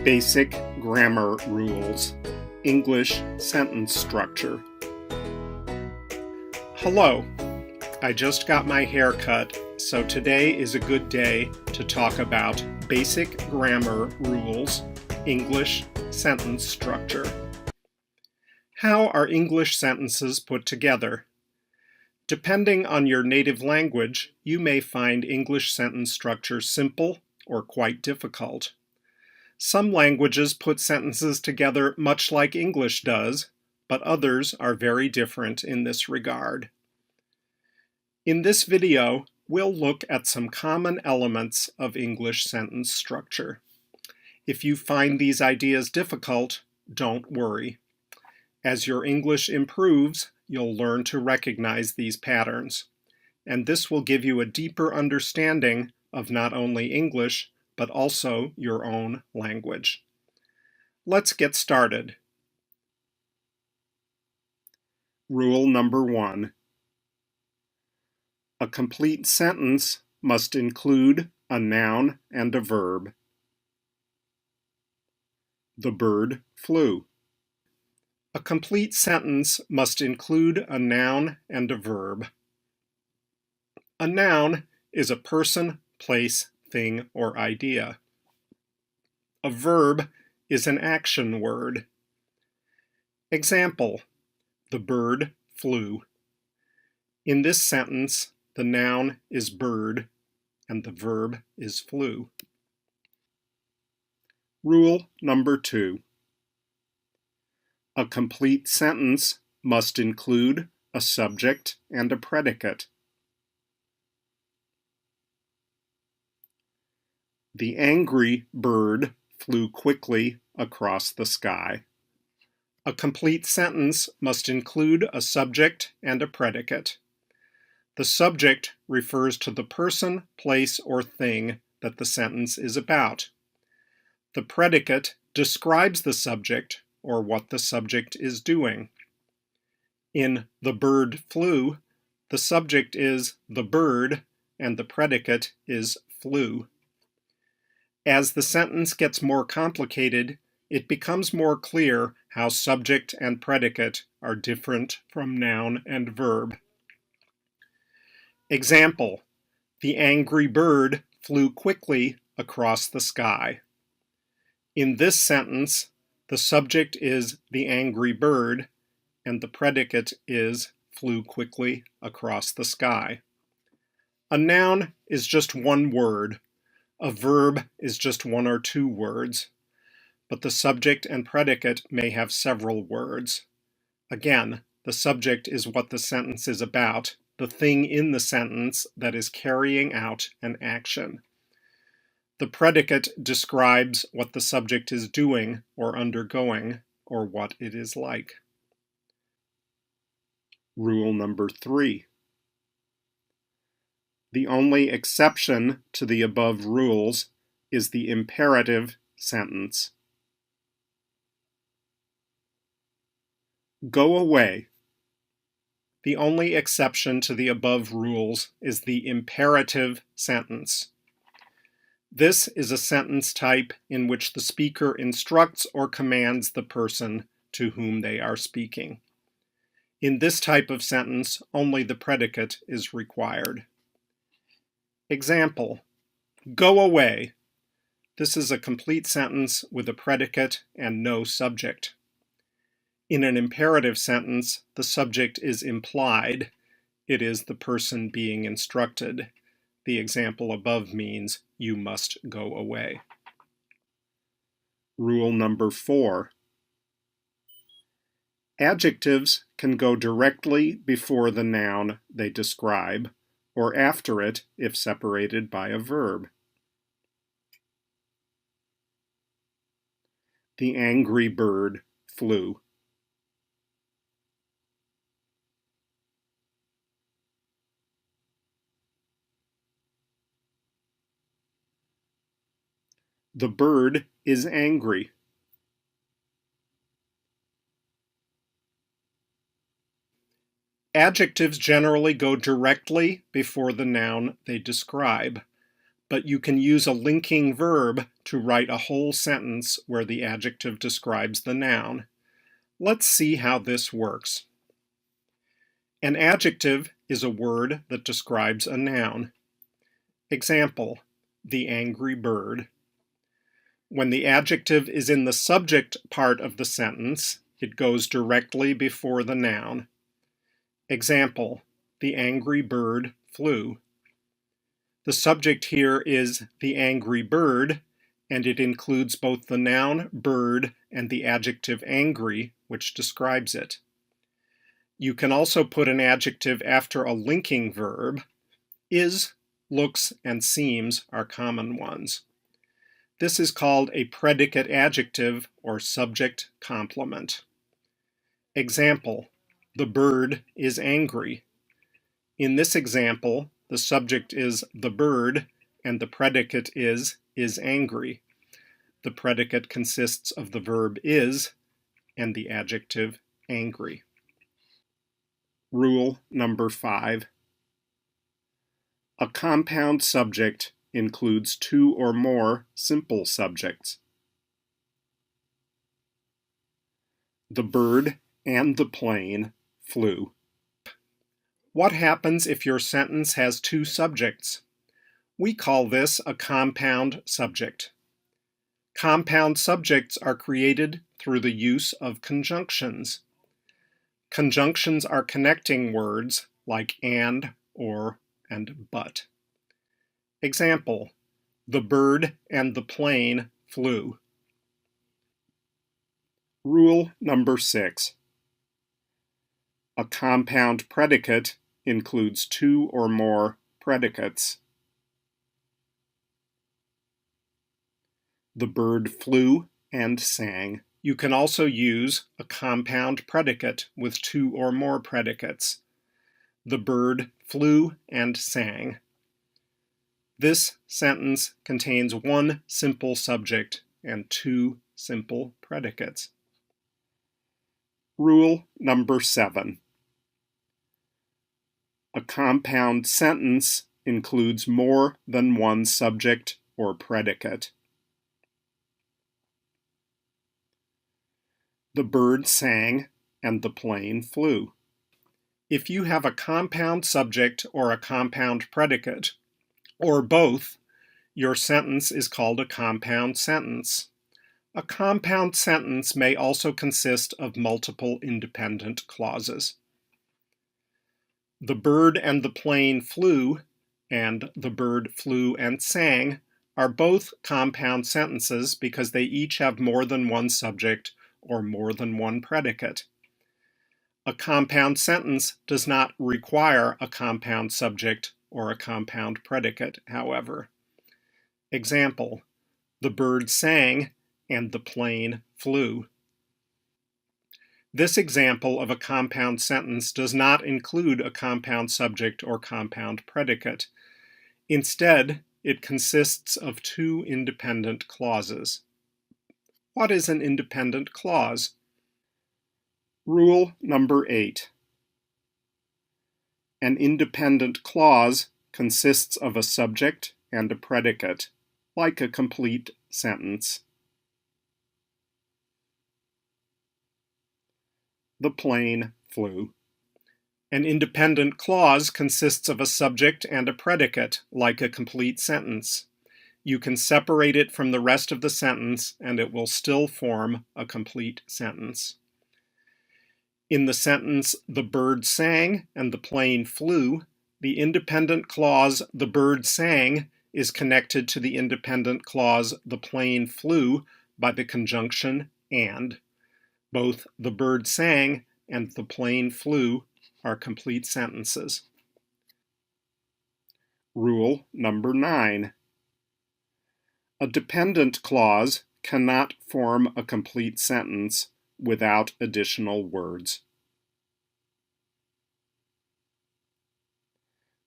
Basic grammar rules. English sentence structure. Hello. I just got my hair cut, so today is a good day to talk about basic grammar rules, English sentence structure. How are English sentences put together? Depending on your native language, you may find English sentence structure simple or quite difficult. Some languages put sentences together much like English does, but others are very different in this regard. In this video, we'll look at some common elements of English sentence structure. If you find these ideas difficult, don't worry. As your English improves, you'll learn to recognize these patterns, and this will give you a deeper understanding of not only English, but also your own language. Let's get started. Rule number 1. A complete sentence must include a noun and a verb. The bird flew. A complete sentence must include a noun and a verb. A noun is a person, place, thing, or idea. A verb is an action word. Example: the bird flew. In this sentence, the noun is bird and the verb is flew. Rule number 2. A complete sentence must include a subject and a predicate. The angry bird flew quickly across the sky. A complete sentence must include a subject and a predicate. The subject refers to the person, place, or thing that the sentence is about. The predicate describes the subject or what the subject is doing. In "the bird flew," the subject is the bird and the predicate is flew. As the sentence gets more complicated, it becomes more clear how subject and predicate are different from noun and verb. Example: the angry bird flew quickly across the sky. In this sentence, the subject is the angry bird and the predicate is flew quickly across the sky. A noun is just one word. A verb is just one or two words, but the subject and predicate may have several words. Again, the subject is what the sentence is about, the thing in the sentence that is carrying out an action. The predicate describes what the subject is doing or undergoing, or what it is like. Rule number 3. The only exception to the above rules is the imperative sentence. Go away. The only exception to the above rules is the imperative sentence. This is a sentence type in which the speaker instructs or commands the person to whom they are speaking. In this type of sentence, only the predicate is required. Example: go away. This is a complete sentence with a predicate and no subject. In an imperative sentence, the subject is implied. It is the person being instructed. The example above means you must go away. Rule number 4. Adjectives can go directly before the noun they describe, or after it if separated by a verb. The angry bird flew. The bird is angry. Adjectives generally go directly before the noun they describe, but you can use a linking verb to write a whole sentence where the adjective describes the noun. Let's see how this works. An adjective is a word that describes a noun. Example, the angry bird. When the adjective is in the subject part of the sentence, it goes directly before the noun. Example, the angry bird flew. The subject here is the angry bird, and it includes both the noun bird and the adjective angry, which describes it. You can also put an adjective after a linking verb. Is, looks, and seems are common ones. This is called a predicate adjective or subject complement. Example, the bird is angry. In this example, the subject is the bird and the predicate is angry. The predicate consists of the verb is and the adjective angry. Rule number 5. A compound subject includes 2 or more simple subjects. The bird and the plane flew. What happens if your sentence has 2 subjects? We call this a compound subject. Compound subjects are created through the use of conjunctions. Conjunctions are connecting words like and, or, and but. Example, the bird and the plane flew. Rule number 6. A compound predicate includes 2 or more predicates. The bird flew and sang. You can also use a compound predicate with 2 or more predicates. The bird flew and sang. This sentence contains 1 simple subject and 2 simple predicates. Rule number 7. A compound sentence includes more than 1 subject or predicate. The bird sang and the plane flew. If you have a compound subject or a compound predicate, or both, your sentence is called a compound sentence. A compound sentence may also consist of multiple independent clauses. The bird and the plane flew and the bird flew and sang are both compound sentences because they each have more than 1 subject or more than 1 predicate. A compound sentence does not require a compound subject or a compound predicate, however. Example, the bird sang and the plane flew. This example of a compound sentence does not include a compound subject or compound predicate. Instead, it consists of 2 independent clauses. What is an independent clause? Rule number 8. An independent clause consists of a subject and a predicate, like a complete sentence. The plane flew. An independent clause consists of a subject and a predicate, like a complete sentence. You can separate it from the rest of the sentence and it will still form a complete sentence. In the sentence, the bird sang and the plane flew, the independent clause, the bird sang, is connected to the independent clause, the plane flew, by the conjunction and. Both the bird sang and the plane flew are complete sentences. Rule number 9. A dependent clause cannot form a complete sentence without additional words.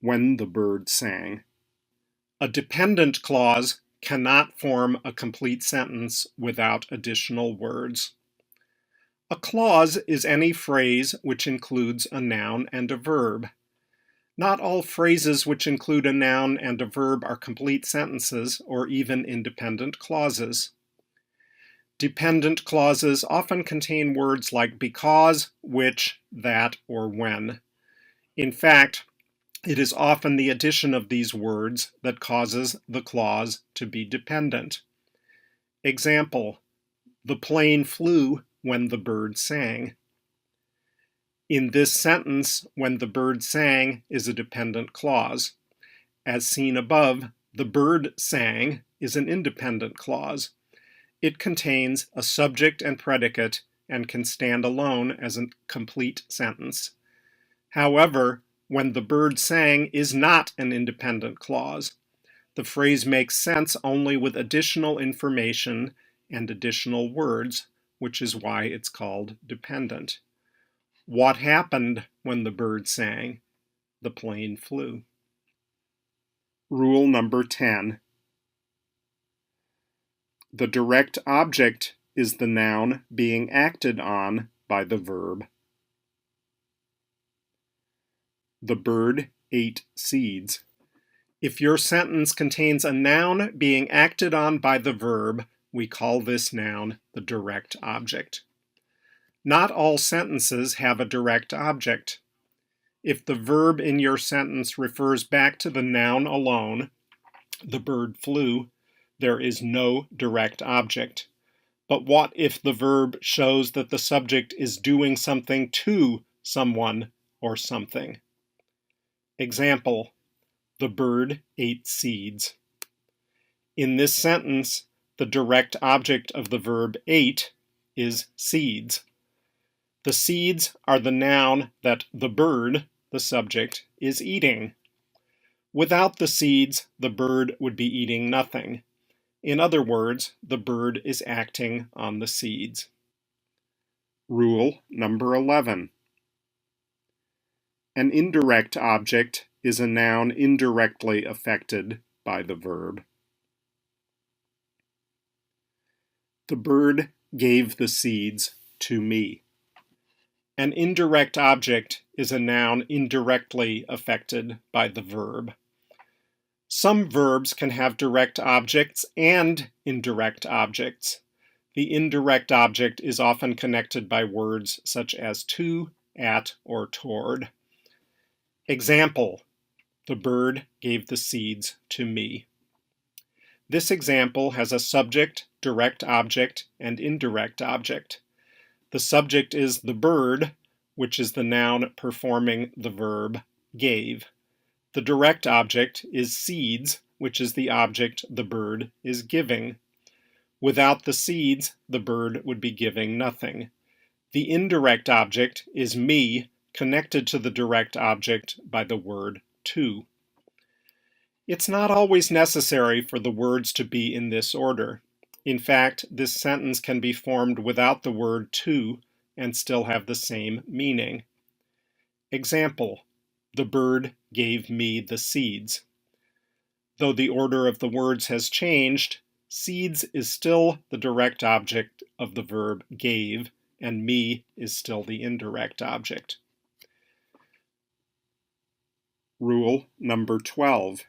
When the bird sang. A dependent clause cannot form a complete sentence without additional words. A clause is any phrase which includes a noun and a verb. Not all phrases which include a noun and a verb are complete sentences or even independent clauses. Dependent clauses often contain words like because, which, that, or when. In fact, it is often the addition of these words that causes the clause to be dependent. Example, the plane flew when the bird sang. In this sentence, when the bird sang is a dependent clause. As seen above, the bird sang is an independent clause. It contains a subject and predicate and can stand alone as a complete sentence. However, when the bird sang is not an independent clause. The phrase makes sense only with additional information and additional words, which is why it's called dependent. What happened when the bird sang? The plane flew. Rule number 10. The direct object is the noun being acted on by the verb. The bird ate seeds. If your sentence contains a noun being acted on by the verb, we call this noun the direct object. Not all sentences have a direct object. If the verb in your sentence refers back to the noun alone, the bird flew, there is no direct object. But what if the verb shows that the subject is doing something to someone or something? Example, the bird ate seeds. In this sentence, the direct object of the verb ate is seeds. The seeds are the noun that the bird, the subject, is eating. Without the seeds, the bird would be eating nothing. In other words, the bird is acting on the seeds. Rule number 11. An indirect object is a noun indirectly affected by the verb. The bird gave the seeds to me. An indirect object is a noun indirectly affected by the verb. Some verbs can have direct objects and indirect objects. The indirect object is often connected by words such as to, at, or toward. Example, the bird gave the seeds to me. This example has a subject, direct object, and indirect object. The subject is the bird, which is the noun performing the verb gave. The direct object is seeds, which is the object the bird is giving. Without the seeds, the bird would be giving nothing. The indirect object is me, connected to the direct object by the word to. It's not always necessary for the words to be in this order. In fact, this sentence can be formed without the word to and still have the same meaning. Example, the bird gave me the seeds. Though the order of the words has changed, seeds is still the direct object of the verb gave, and me is still the indirect object. Rule number 12.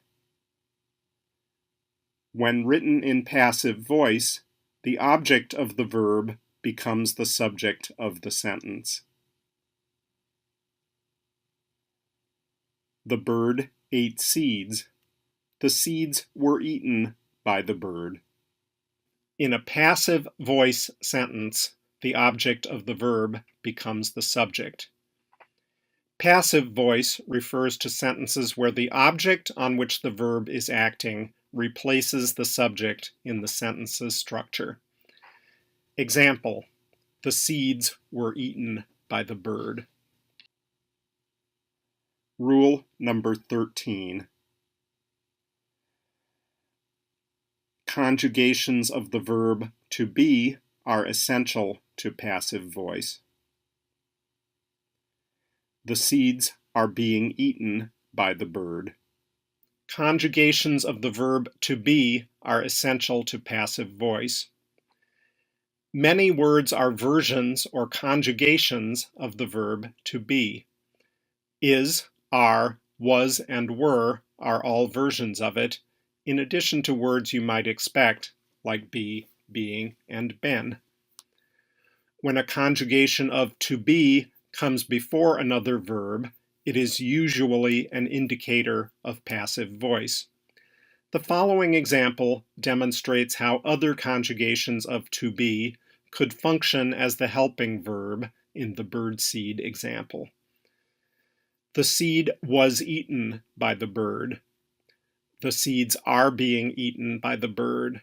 When written in passive voice, the object of the verb becomes the subject of the sentence. The bird ate seeds. The seeds were eaten by the bird. In a passive voice sentence, the object of the verb becomes the subject. Passive voice refers to sentences where the object on which the verb is acting replaces the subject in the sentence's structure. Example, the seeds were eaten by the bird. Rule number 13. Conjugations of the verb to be are essential to passive voice. The seeds are being eaten by the bird. Conjugations of the verb to be are essential to passive voice. Many words are versions or conjugations of the verb to be. Is, are, Was and were are all versions of it, in addition to words you might expect, like be, being, and been. When a conjugation of to be comes before another verb, it is usually an indicator of passive voice. The following example demonstrates how other conjugations of to be could function as the helping verb in the bird seed example. The seed was eaten by the bird. The seeds are being eaten by the bird.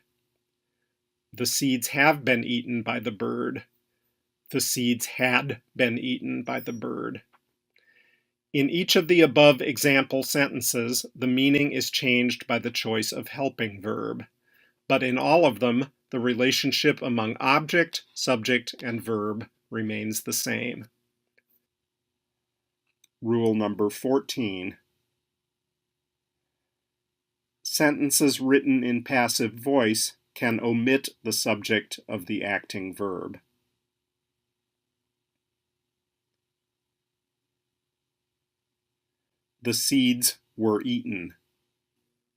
The seeds have been eaten by the bird. The seeds had been eaten by the bird. In each of the above example sentences, the meaning is changed by the choice of helping verb, but in all of them, the relationship among object, subject, and verb remains the same. Rule number 14. Sentences written in passive voice can omit the subject of the acting verb. The seeds were eaten.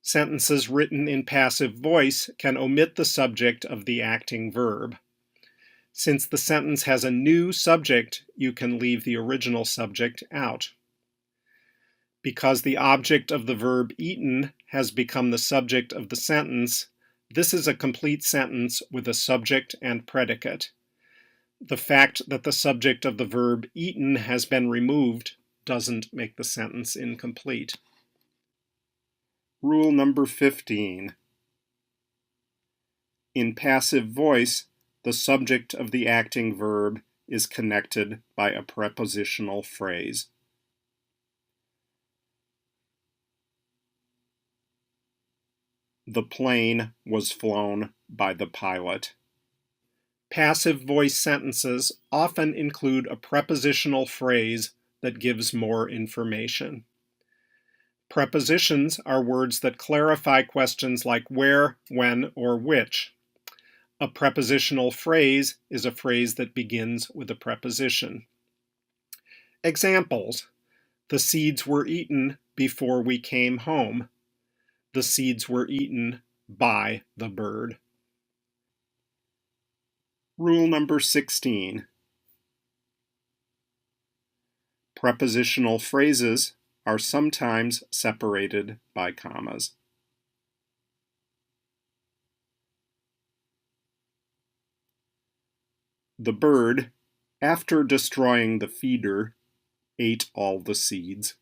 Sentences written in passive voice can omit the subject of the acting verb. Since the sentence has a new subject, you can leave the original subject out. Because the object of the verb eaten has become the subject of the sentence, this is a complete sentence with a subject and predicate. The fact that the subject of the verb eaten has been removed doesn't make the sentence incomplete. Rule number 15. In passive voice, the subject of the acting verb is connected by a prepositional phrase. The plane was flown by the pilot. Passive voice sentences often include a prepositional phrase that gives more information. Prepositions are words that clarify questions like where, when, or which. A prepositional phrase is a phrase that begins with a preposition. Examples: the seeds were eaten before we came home. The seeds were eaten by the bird. Rule number 16. Prepositional phrases are sometimes separated by commas. The bird, after destroying the feeder, ate all the seeds.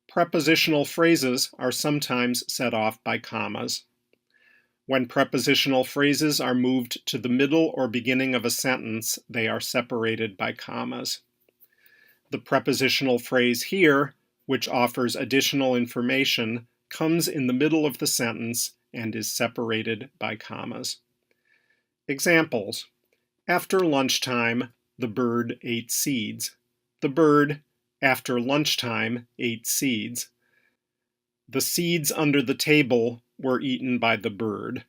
Prepositional phrases are sometimes set off by commas. When prepositional phrases are moved to the middle or beginning of a sentence, they are separated by commas. The prepositional phrase here, which offers additional information, comes in the middle of the sentence and is separated by commas. Examples: after lunchtime, the bird ate seeds. The bird, after lunchtime, ate seeds. The seeds under the table were eaten by the bird.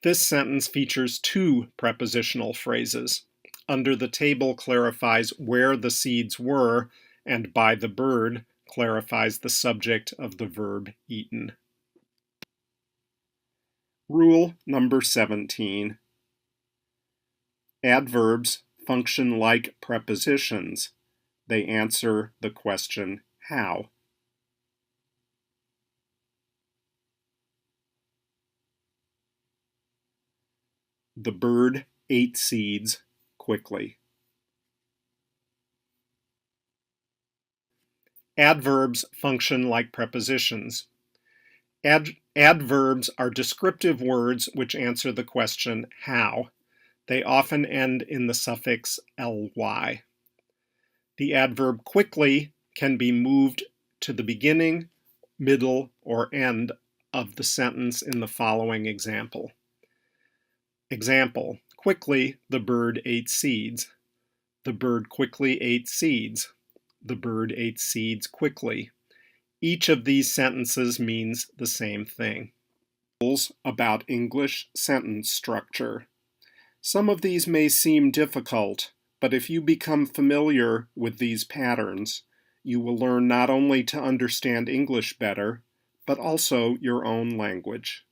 This sentence features two prepositional phrases. Under the table clarifies where the seeds were, and by the bird clarifies the subject of the verb eaten. Rule number 17. Adverbs function like prepositions. They answer the question, how? The bird ate seeds quickly. Adverbs function like prepositions. Adverbs are descriptive words which answer the question, how? They often end in the suffix ly. The adverb quickly can be moved to the beginning, middle, or end of the sentence in the following example. Example: quickly the bird ate seeds. The bird quickly ate seeds. The bird ate seeds quickly. Each of these sentences means the same thing. Rules about English sentence structure. Some of these may seem difficult, but if you become familiar with these patterns, you will learn not only to understand English better, but also your own language.